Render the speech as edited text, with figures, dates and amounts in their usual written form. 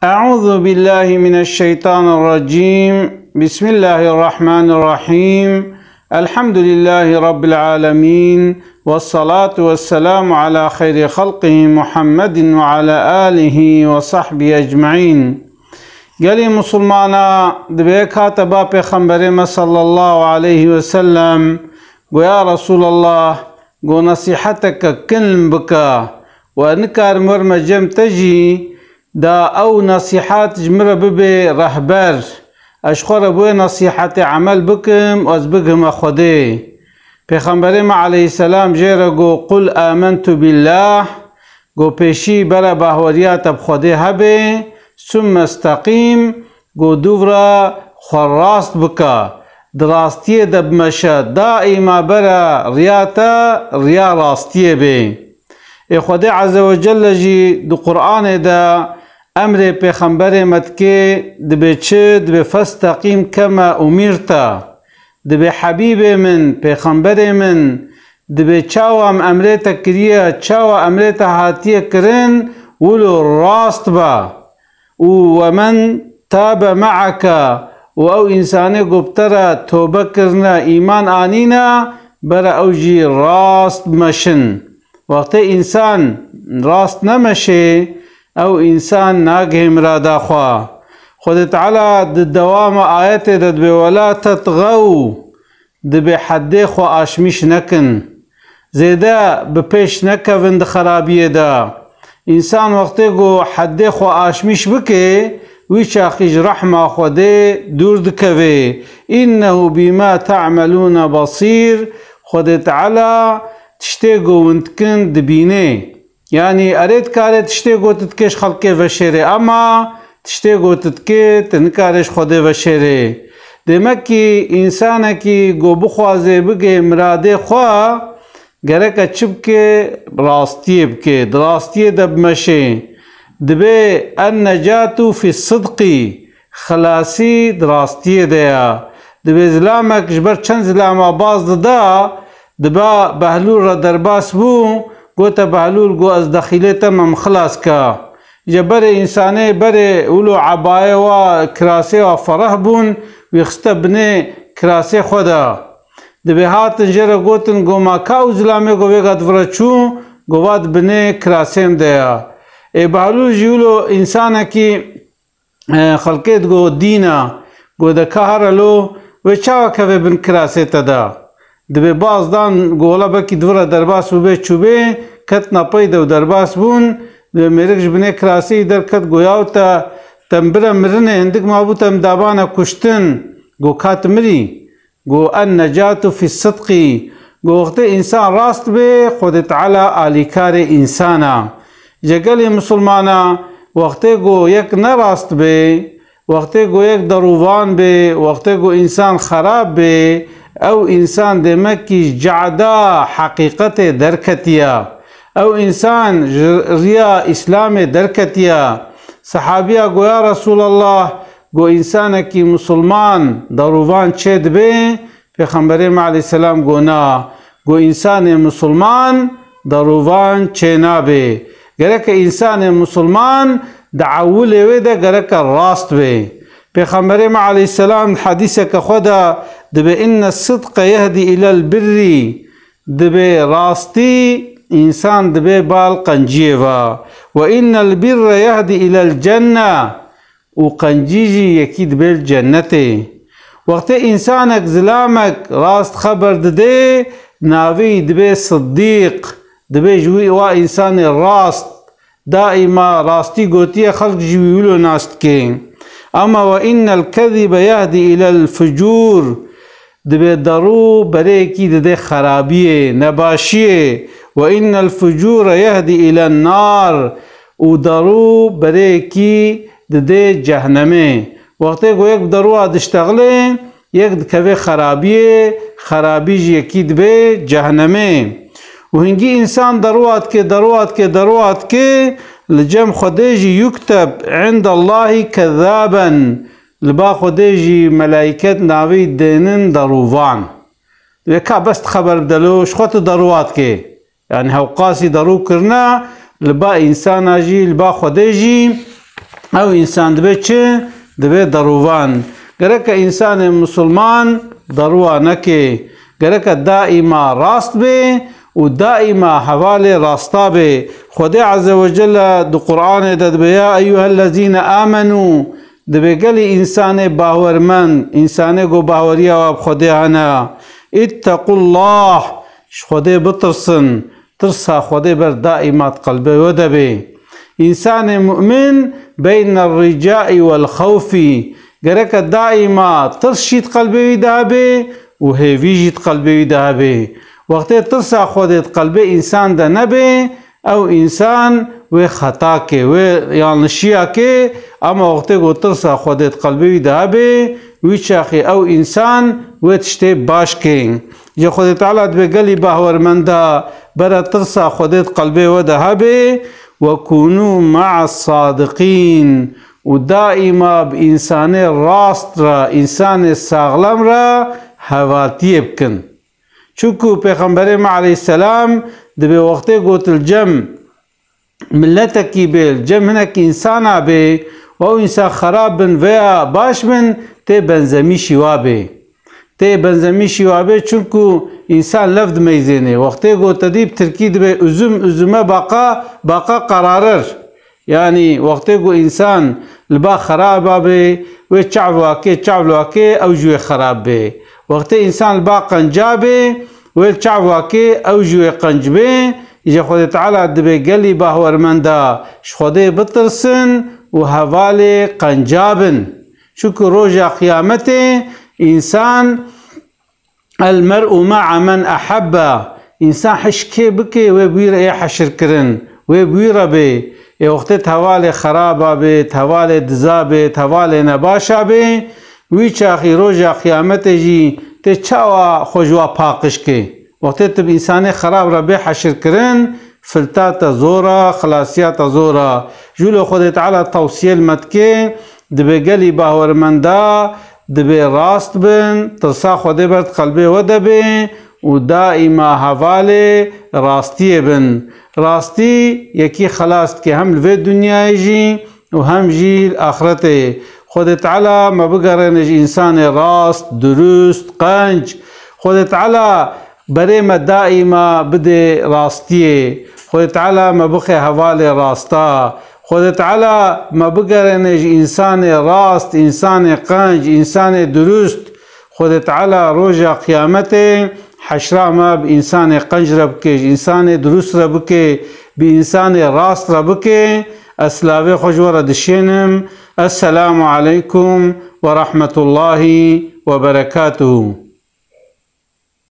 أعوذ بالله من الشيطان الرجيم. بسم الله الرحمن الرحيم. الحمد لله رب العالمين، والصلاة والسلام على خير خلقه محمد وعلى آله وصحبه أجمعين. قالي مسلمانا دبيكا تبا پیغمبر صلى الله عليه وسلم قو يا رسول الله قو نصيحتك كلم بكا وانكار مرمجم تجي دا او نصيحات جمرة ببي رهبر اشخور بوي نصيحات عمل بكم وازبقهم اخوده. پیغمبر عليه السلام جيرا قو قل آمنت بالله قو پیشي برا باهوريات بخوده هبه ثم استقيم قو دورا خراست بكا دراستيه دبمشا دائما برا رياتا ريا راستيه بي. خدا عز وجل جي دو قرآن دا امر پیغمبر متكي دبي چه دبي فاستقيم كما اميرتا دبي حبيب من پیغمبر من دبي چاوام امرتا كريا چاوا امرتا هاتيه كرن ولو راست با ومن تاب معك او انساني قبترا توبه كرنا ايمان آنينا برا اوجي راست مشن. وقت انسان راست نمشه او انسان ناگه مرادا خوا خود تعالى دوام آيات دد ولا تطغوا دب حد خو آشمش نکن زیده بپیش نکوند خرابیه دا. انسان وقتی گو حد خو آشمش بکه ویچ آخیج رحمه خوده دور دکوه انه بما تعملون بصير. خود تعالى تشتيقو وانتكن دبينه يعني اريد كاري تشتيقو تتكش خلقه وشيره اما تشتيقو تتكي تنكارش خوده وشيره. دمكي انسانه كي گو بخوازه بگه مراده خواه گرکه چبکه راستیه بکه دراستیه دب مشه دبه النجاتو في الصدق خلاصی دراستیه دیا دبه زلامك جبر چند زلامه باز دا دبا بهلول را درباس بو گوتا بهلول گو از دخیلتا مم خلاص کا جبر انسانه بر اولو عبایه و کراسه و فرح بون ویخسته بنه کراسه خودا دبه هاتن جره گوتن گو ما کاو زلامه گو ویگاد ورچو گو واد بنه کراسه دیا. بهلول جیولو انسانه کی خلقیت گو دینا گو دا کهرلو و چاو که بن کراسه تدا دبه بازدان گولا بکی دورا درباس بو چوبه کت نپیده و درباس بون دبه میرکش بنه کراسی در کت گویاو تا تنبرا مرنه اندک مابوتا مدابانا کشتن گو کات مری گو النجات فی الصدقی گو وقت انسان راست به خود تعالی آلیکار انسانا جگل مسلمانا وقت گو یک نراست به وقت گو یک دروان به وقت گو انسان خراب به او انسان دمکی جعدا حقیقت درکتیا او انسان ریا اسلام درکتیا. صحابیہ گو یا رسول اللہ گو انسان کی مسلمان دروان چید بے پیغمبر علیہ السلام گو نا گو انسان مسلمان دروان چینا بے گرک انسان مسلمان دعول ویدہ گرک راست بے. پیغمبر علیہ السلام حدیث کا خدا دبه ان الصدق يهدي الى البر دبه راستي انسان دبه بال قنجيوا وان البر يهدي الى الجنه وقنجيجي يكيد بالجنه. وقت انسانك زلامك راست خبر دده ناوي دبه صديق دبه جوي وا انسان راست دائما راستي قوتيه خلق جويولو ناست كين. اما وان الكذب يهدي الى الفجور دبه درو بريكي دده خرابيه نباشيه وان الفجور يهدي الى النار ودرو بريكي دده جهنمه. وقت گو یک درو ادشتغله یک دکوه خرابيه خرابيج يكيد به جهنمه. وهنجي انسان دروات كه لجم خديجي يكتب عند الله كذابا لبا خديجي ملائكة ناوي دينن دروفان لكا بس خبر بدلوش خط دروات كي يعني هو قاسي درو كرنا لبا انسان جي لبا خديجي او انسان دبه چه؟ دبه دروان. گرک انسان مسلمان دروا نکه، گرک دائما راست به و دائما حواله راستا به. خدا عز وجل دو قرآن دبه یا ایها الذین آمنو، دبه گلی انسان باورمند، انسان گو باوریا و خدا هنا، اتقوا الله، خدا بترسن، ترسا خدا بر دائمات قلبه و دبه. انسان مؤمن بين الرجاء والخوف، گرک دائما ترشید قلبه دهبه و هیویجید قلبه دهبه. وقت ترسا خودت قلبه انسان ده نبه او انسان و خطا که و یعنی نشیا که، اما وقت گو ترسا خودت قلبه دهبه وی چاخی او انسان و تشته باش که. یا خود تعالی دبه گلی باورمنده برا ترسا خودت قلبه و دهبه وكونوا مع الصادقين، ودائما بإنسان راست را، إنسان ساغلم را حوالتي بكن. چونکو پیغمبر علیه السلام دبه وقتی گوت الجم ملتکی بیل جم هنک انسانا بی و او انسان خراب بن ویا باش بن تی بنزمی شوابه، تی بنزمی شوابه چونکو انسان لفظ میزنه. وقتی گوت دیب ترکی دبه ازمه باقا قرارر، یعنی وقتی گو انسان لبا خراب به و چعواکه او جوی خراب به. وقتی انسان لبا قنجابه و چعواکه او جوی قنج به. اجا خود تعالی دبه گلی باورمنده خود بترسن و حوال قنجابن. چونکه روژا قیامت انسان المرء مع من احبه، انسان حشکه بکه و بویر ای حشر کرن و بویر به وقت حوال خرابه به، حوال دزا به، حوال نباشا به. وی چاخی روژا قیامت جی تی چاوا خوشوا پاقش که. وقت تب انسان خراب را به حشر کرن فلتات زورا خلاصیات زورا. جولو خود تعالی توصیل متکه دبه گلی باورمنده دبه راست بن ترسا خود برد قلبه و دبه و دائما حوال راستی بن. راستی یکی خلاص که هم لوی دنیای جی و هم جی آخرت. خود تعالی ما بگرنج انسان راست درست قنج. خود تعالی برای ما دائما بده راستیه. خود تعالی ما بخی حوال راستا. خود تعالی ما بگرنج انسان راست، انسان قنج، انسان درست. خود تعالی روژا قیامت حشرا ما بإنسان قنج ربكي، إنسان دروس ربكي، بإنسان راست ربكي. أسلاوي خجورة دشينم. السلام عليكم ورحمة الله وبركاته.